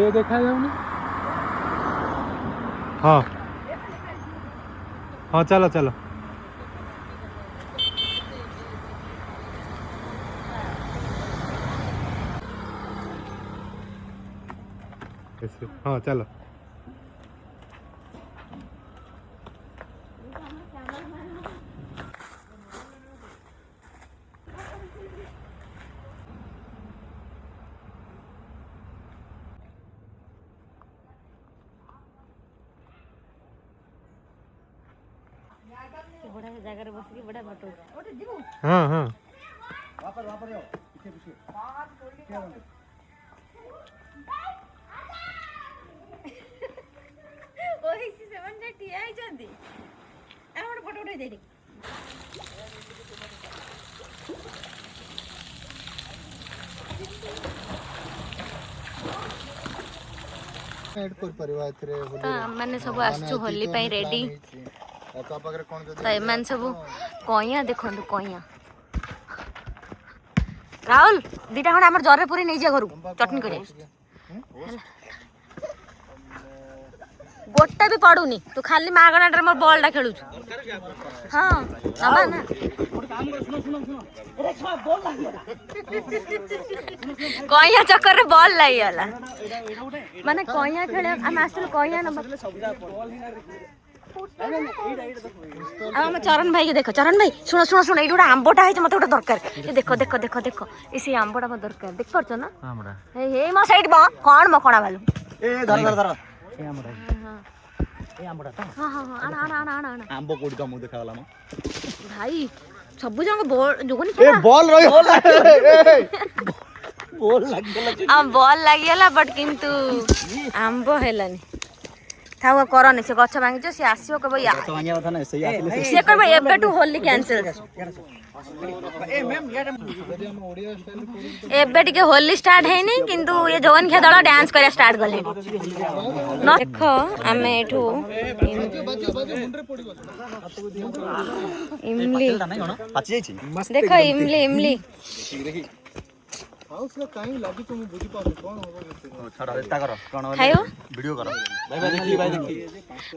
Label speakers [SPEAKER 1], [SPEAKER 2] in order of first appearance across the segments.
[SPEAKER 1] ये देखा जाऊनी। हाँ हाँ चलो चलो। हाँ चलो।
[SPEAKER 2] बड़ा जगह बस के बड़ा फोटो।
[SPEAKER 1] हाँ हाँ
[SPEAKER 2] ओही से सेवन जे टी आई जंदी आ मोर फोटो उठाई दे दे।
[SPEAKER 3] ऐड कर परिवार रे
[SPEAKER 2] तो माने सब आसु होली पई रेडी।
[SPEAKER 3] का पाखरे कोन
[SPEAKER 2] तो एमान सब कइया देखंतु कइया। राहुल दीटा खंड हमर जरे पूरी नै जे घरु चटनी करे। गोटा भी पड़ुनी तू खाली मागणाटे मोर बॉलटा खेलु। हाँ नबा ना कइया चक्कर रे बॉल लाई होला माने कइया खेले हम आसल कइया नबा। हम चरण भाई के देखो चरण भाई सुनो सुनो सुनो एडा आंबोटा है मते गोटा दरकार। ये देखो देखो देखो देखो इसी आंबोटा मते दरकार देख परछो ना आंबोटा हे हे म साइड बा कोन म कोणा वालू
[SPEAKER 3] ए धर धर धर
[SPEAKER 2] ए आंबोटा
[SPEAKER 3] ए आंबोटा तो
[SPEAKER 2] हां हां हां आना आना आना आना
[SPEAKER 3] आंबो कोडी का मु देखाला म
[SPEAKER 2] भाई सब जंग बॉल जोगनी
[SPEAKER 3] ए बॉल रही बॉल लाग गेला
[SPEAKER 2] आ बॉल लागि गेला बट किंतु आंबो हेलानी थावा करने से गछ भांगी जो से आसीओ कहबो या
[SPEAKER 3] तो भांगिया था ना सही आसले
[SPEAKER 2] से कहबो एबे टू होली कैंसिल
[SPEAKER 3] ए मैम यार यदि हम ओडिया स्टाइल
[SPEAKER 2] एबे टिके होली स्टार्ट है नहीं किंतु ये जवन खे दल डांस करे स्टार्ट गले न देखो आमे एठू इमली
[SPEAKER 3] पाची जाई छी
[SPEAKER 2] देखो इमली इमली
[SPEAKER 3] हाउस ला काई लागी तुम बुझी पास कोन होबो छाड़ा एता करो कोन
[SPEAKER 2] खायो
[SPEAKER 3] वीडियो करो भाई भाई देखी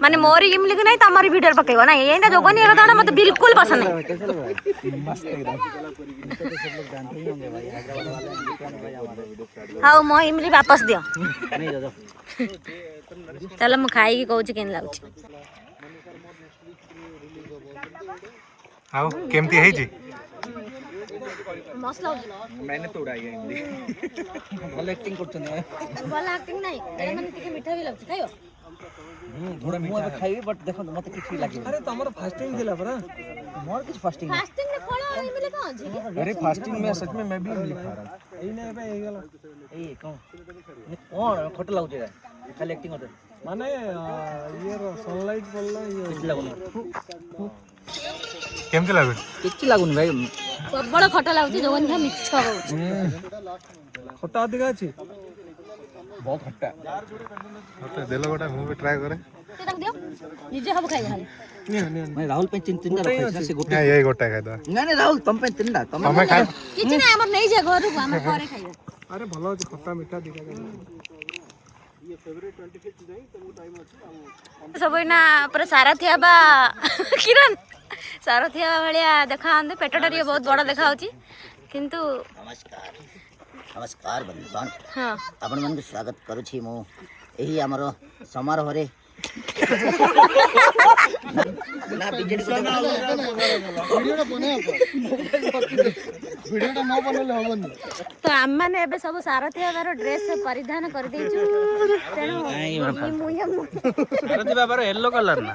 [SPEAKER 2] माने मोरी इमली के नहीं तमारी वीडियो पकेबो ना एंदा जोगनी रे दाना मते बिल्कुल पसंद नहीं
[SPEAKER 3] मस्त एकदम तो सब लोग जानते ही होंगे भाई हैदराबाद वाले भाई हमारे वीडियो स्टार्ट
[SPEAKER 2] हाउ मो इमली वापस दियो
[SPEAKER 3] नहीं दो
[SPEAKER 2] चलो मु खाई की कहू केन लागु
[SPEAKER 1] आओ केमती है जी
[SPEAKER 2] मसला
[SPEAKER 3] मैंने तो उड़ाई है हिंदी भले एक्टिंग करछन
[SPEAKER 2] भला एक्टिंग नहीं एरे माने टिके मीठा भी लागछ खायो
[SPEAKER 3] थोड़ा मीठा खाइबे बट देखो मते किछि लागे अरे तमरो फास्टिंग दिला परा मोर किछ फास्टिंग
[SPEAKER 2] फास्टिंग में फल इमली कौन छी
[SPEAKER 3] अरे फास्टिंग में सच में मैं भी इमली खा रहा एई ने बे ए गेला ए कौन खोट लागछ खाली एक्टिंग होते माने ये सनलाइट पड़ला ये किछ लागुन
[SPEAKER 1] केमती लागु
[SPEAKER 3] किछ लागुन भाई
[SPEAKER 2] प्रबल खटा लागछ जवन खा मिछ होछ
[SPEAKER 3] खट्टा अधिका अछि बहुत खट्टा
[SPEAKER 1] तो देलो गोटा मु भी ट्राई करे
[SPEAKER 2] ते तक दियो निजे हब खाइ खाली
[SPEAKER 3] मैं राहुल पे तीन तीन रखै से गोटे
[SPEAKER 1] यही गोटा खाइ दो
[SPEAKER 3] नहीं राहुल तुम पे तीन तुम
[SPEAKER 1] हमें खाइ
[SPEAKER 2] किछ ना हमर नै जे घर को हमर घरे खाइबो
[SPEAKER 3] अरे भलो अछि खट्टा मीठा दिखा ये फेवरेट 25 जाई तो टाइम अछि
[SPEAKER 2] सब ना पर सारा थिया बा किरण सारा थिया भलिया देखा आंदे पेटटा रे बहुत बड़ा देखा होची किंतु
[SPEAKER 4] नमस्कार नमस्कार बंधुगण
[SPEAKER 2] हां
[SPEAKER 4] आपण मन स्वागत करू छी मो एही हमरो समारोह रे ना बीजेडी को
[SPEAKER 3] वीडियोटा बने वीडियोटा न बनले होबनी
[SPEAKER 2] तो हम माने एबे सब सारथी बार ड्रेस परिधान कर देछु तेनु मुया
[SPEAKER 3] सारथी बाबार येलो कलर ना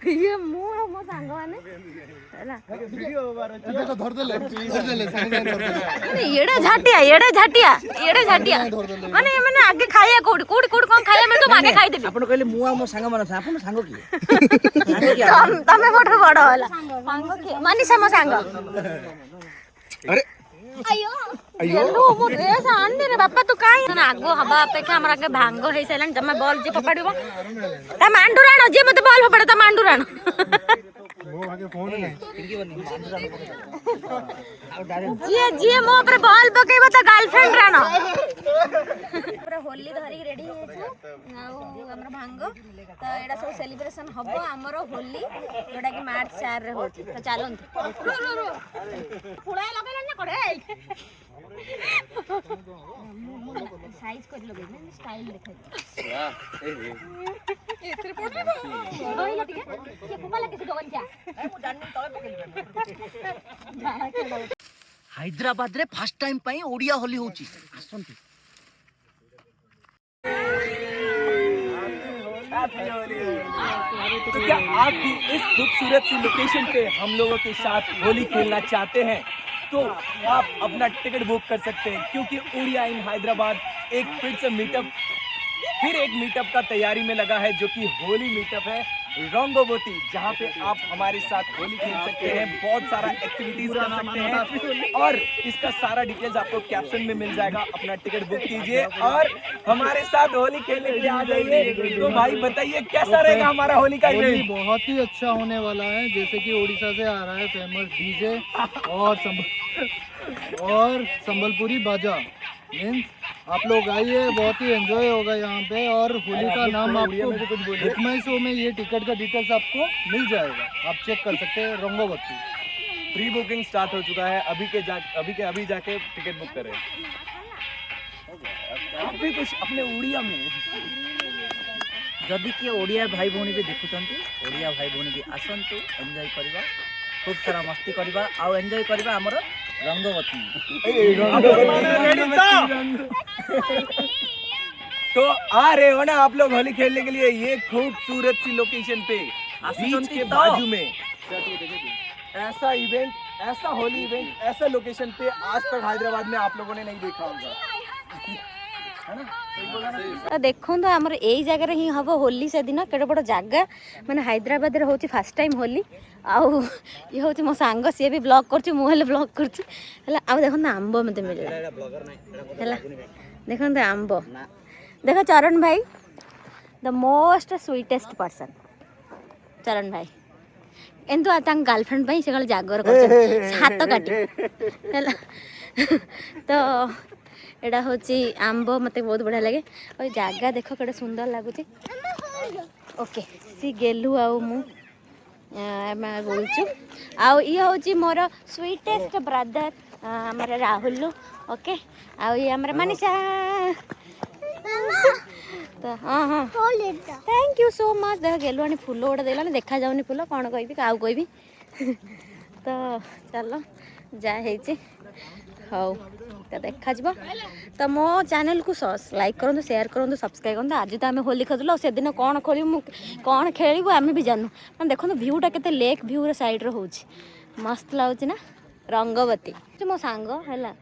[SPEAKER 2] ये मो मो सांग माने हला
[SPEAKER 3] वीडियो बाबार देखो धर देले संग धर देले
[SPEAKER 2] अरे एड़ा झाटिया माने माने आगे खाया कोड कोड कोड कोन खाया में तो आगे खाई देबी
[SPEAKER 4] आपण कहले मुआ मो संग मन आपण संग की
[SPEAKER 2] तमे फोटो बड़ होला सांग के मानी से मो सांग
[SPEAKER 3] अरे
[SPEAKER 2] अयो अयो मो ड्रेस आन दे रे बापा तू काई ना आगो हबा अपेक्षा हमरा के भांग होई सैलन जम्मा बॉल जे पकड़िबो ता मांडुराण जे मते बॉल पड़े ता मांडुराण
[SPEAKER 1] मु ମୋ ଆଗେ ଫୋନ୍ ନାହିଁ।
[SPEAKER 2] ଯିଏ ମୋ ଉପରେ ବଲ୍ ପକେଇବ ତା ଗାର୍ଲଫ୍ରେଣ୍ଡ ରାଣ। ପୁରା ହୋଲି ଧରିକି ରେଡି ହେଇଯାଇଛୁ ଆଉ ଆମର ଭାଙ୍ଗ ତ ଏଇଟା ସବୁ ସେଲିବ୍ରେସନ ହବ ଆମର ହୋଲି ଯୋଉଟା କି ମାର୍ଚ୍ଚ 4 ରେ ହଉଛି। ତ ଚାଲନ୍ତୁ ଫୁଳାଏ ଲଗେଇଲାନି ନା କୋଡେ ସାଇଜ କରି ଲଗେଇନି ଷ୍ଟାଇଲ ଦେଖାଇ ଏଥିରେ ପଡିବ କହିଲା ଟିକେ କିଏ କୁମାଲା କିଛି ଦବନି ଯା ମୁଁ ଜାଣିନି ତଳେ ପକେଇଲି
[SPEAKER 4] ହାଇଦ୍ରାବାଦ ରେ ଫାଷ୍ଟ ଟାଇମ ପାଇଁ ओडिया होली होची आसंती
[SPEAKER 3] तो क्या आप भी इस खूबसूरत सी लोकेशन पे हम लोगों के साथ होली खेलना चाहते हैं तो आप अपना टिकट बुक कर सकते हैं क्योंकि ओडिया इन हैदराबाद फिर एक मीटअप का तैयारी में लगा है जो कि होली मीटअप है रंगोबती जहां पे आप हमारे साथ होली खेल सकते हैं बहुत सारा एक्टिविटीज कर सकते हैं और इसका सारा डिटेल्स आपको कैप्शन में मिल जाएगा अपना टिकट बुक कीजिए और हमारे साथ होली खेलने के लिए आ जाइए। तो भाई बताइए कैसा रहेगा हमारा होली का इवेंट?
[SPEAKER 5] बहुत ही अच्छा होने वाला है जैसे कि उड़ीसा से आ रहा है फेमस डीजे और संबलपुरी बाजा मीन्स आप लोग आइए बहुत ही एंजॉय होगा यहाँ पे और होली का नाम आपको बुकमाई शो में ये टिकट का डिटेल्स आपको मिल जाएगा आप चेक कर सकते हैं रंगोबती
[SPEAKER 3] प्री बुकिंग स्टार्ट हो चुका है अभी जाके टिकट बुक करें। आप भी कुछ अपने उड़िया में
[SPEAKER 4] जदि किए ओडिया भाई भौणी भी देखुचंती ओडिया भाई भौणी भी आसंतु एंजॉय करबा खूब सारा मस्ती करबा आउ एंजॉय करबा हमर रंगवती
[SPEAKER 3] तो आ रहे हो ना आप लोग होली खेलने के लिए ये खूबसूरत सी लोकेशन पे बीच के बाजू में ऐसा इवेंट ऐसा होली इवेंट ऐसा लोकेशन पे आज तक हैदराबाद में आप लोगों ने नहीं देखा होगा
[SPEAKER 2] देखो आमर यही जगह ही हम होली से दिन केड़े बड़ जगह मैंने हैदराबाद रे होची फर्स्ट टाइम होली आउ ये हूँ मो सांग सी भी ब्लॉग कर ब्लॉग कर देखो आंब मत मिले देखो आंब देख चरण भाई द मोस्ट स्वीटेस्ट पर्सन चरण भाई एंतु गर्लफ्रेंड से जागर कर हाथ काटी तो एटा हूँ आंब मत बहुत बढ़िया लगे और जगह देख कड़े सुंदर लगुच ओके सी गेलु आउ बोलचु आउ ये हूँ मोर स्वीटेस्ट ब्रदर आमर राहुल ओके आउ ये आमर मनीषा तो हाँ हाँ थैंक यू सो मच देख गेलु आनी फूल गोटे देलानी देखा जाऊनी फूल कौन कहबी काउ कहबी तो चलो जाए हौ तो देखा तो मो चैनल को लाइक करूँ शेयर करूँ सब्सक्राइब करूँ आज तो आम होली खेलुँ से दिन कौन खोलू कौन खेलू आम भी जानू मैं देखो भ्यूटा के लेक भ्यू साइड रो मस्त लगुच ना रंगवती मो सांग है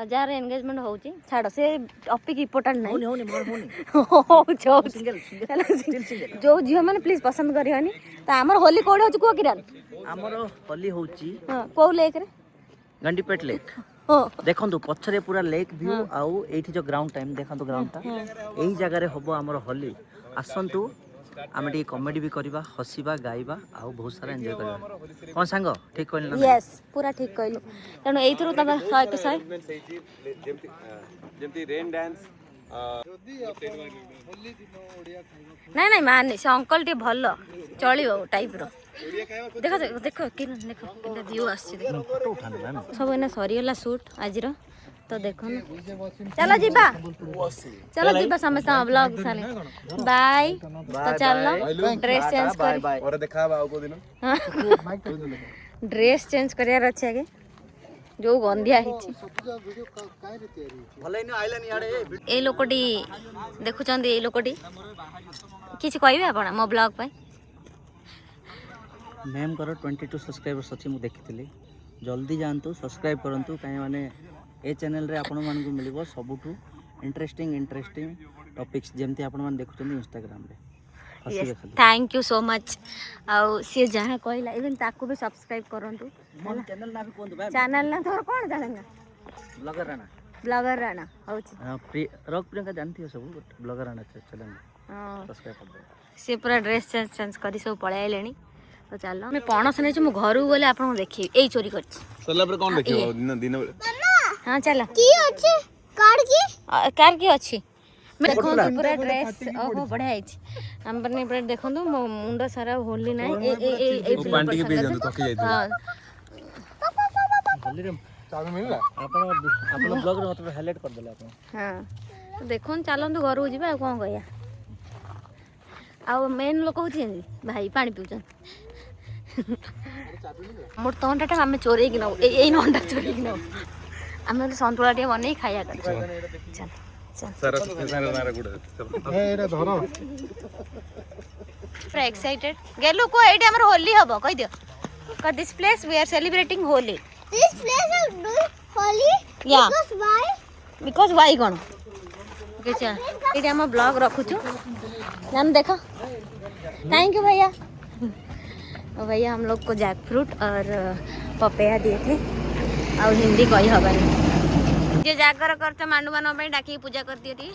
[SPEAKER 2] जार एंगेजमेंट हो छाड़ से टॉपिक इम्पोर्टेंट नहीं जो झील मैंने प्लीज पसंद करनी तो आमर होली कौन हो कह किरण
[SPEAKER 4] आमर होली हो
[SPEAKER 2] कौ लेक रे
[SPEAKER 4] गंडीपेट लेक देखो पछरे पूरा लेक व्यू आउ एठी जो ग्राउंड टाइम देखो ग्राउंड टा एही जगह रे होबो हमर होली आसंतु आमे टी कॉमेडी भी करबा हसीबा गाइबा आउ बहुत सारा एंजॉय करबा कोन सांग ठीक कहली ना
[SPEAKER 2] यस पूरा ठीक कहलु तनो एथरो तब 100 के 100
[SPEAKER 3] जेमती रेन डांस
[SPEAKER 2] नहीं नहीं मान से अंकल टी भलो चलियो टाइप रो देखो देखो देखो किरण देखो कितना व्यू आछी देखो फोटो उठाना सब एना सरीला शूट आज रो तो देखो ना चलो जीबा समस्त ब्लॉग साले बाय तो चलो ड्रेस चेंज कर
[SPEAKER 3] और देखा बाऊ को दिन
[SPEAKER 2] ड्रेस चेंज करियार अछि आगे जो गंधिया हिची
[SPEAKER 4] भले न आइलानी याडे
[SPEAKER 2] ए लोकटी देखुचंदी ए लोकटी किछ कहबे आपण मो ब्लॉग पे
[SPEAKER 4] मैम करो 22 सब्सक्राइबर्स अच्छी मुझे देखी जल्दी जातु सब्सक्राइब करूँ कहीं मैंने ए चैनल रे आपण मानक मिलिबो सबुठू इंटरेस्टिंग टॉपिक्स जेमती आपण मान देखुचंदी इंस्टाग्राम रे
[SPEAKER 2] थैंक यू सो मच आउ सी जहाँ कहला इवन ताकू भी सब्सक्राइब करंतु
[SPEAKER 4] चैनल ना भी कोन दबा
[SPEAKER 2] चैनल ना तोर कोन जानेगा
[SPEAKER 4] ब्लॉगर राणा
[SPEAKER 2] होची
[SPEAKER 4] हां रॉक प्रियंका जानती हो सब ब्लॉगर राणा चैनल सब्सक्राइब कर दो
[SPEAKER 2] से पूरा ड्रेस चेंज करी सब पळे आइलेनी तो चलो मैं पणस नहीं मु घर गले आपको देखी यही चोरी कर
[SPEAKER 6] सरला पर कौन देखियो दिन दिन
[SPEAKER 2] हाँ चल
[SPEAKER 7] की अच्छे
[SPEAKER 2] कार की अच्छी मैं देखो पूरा ड्रेस ओहो बढ़िया है हम बने पूरा देखो मो मुंडा सारा होली ना ए
[SPEAKER 6] पांडी के पेज अंदर थकी जाई
[SPEAKER 2] हां
[SPEAKER 1] चाबी मिलला
[SPEAKER 4] ଆପଣ ଆପଣ ବ୍ଲଗରେ ମତେ ହାଇଲାଇଟ୍ କରିଦେଲେ ଆପଣ
[SPEAKER 2] हां तो देखो चलतु घर को जी कौन कह मेन लोक हूँ भाई पानी पिउछन मोर तो अंडा आम चोरे कि नौ यही अंडा चोरे कि नौ आम सन्तुला टे बन खाया कर चल चल
[SPEAKER 6] सर नारा गुड
[SPEAKER 1] ए एरा धरो
[SPEAKER 2] पूरा एक्साइटेड गेलु को एडी हमर होली हबो कह दियो का this place we are celebrating Holi
[SPEAKER 7] This place is doing holy
[SPEAKER 2] Yeah.
[SPEAKER 7] because why?
[SPEAKER 2] Because why कौन ओके चल ये हम ब्लॉग रखुचु जान देखो थैंक यू भैया भैया हम लोग को जैक फ्रूट और पपैया दिए थे और हिंदी कही हबनी जे जागर करते मांडू बनो डाकी पूजा कर दिए थी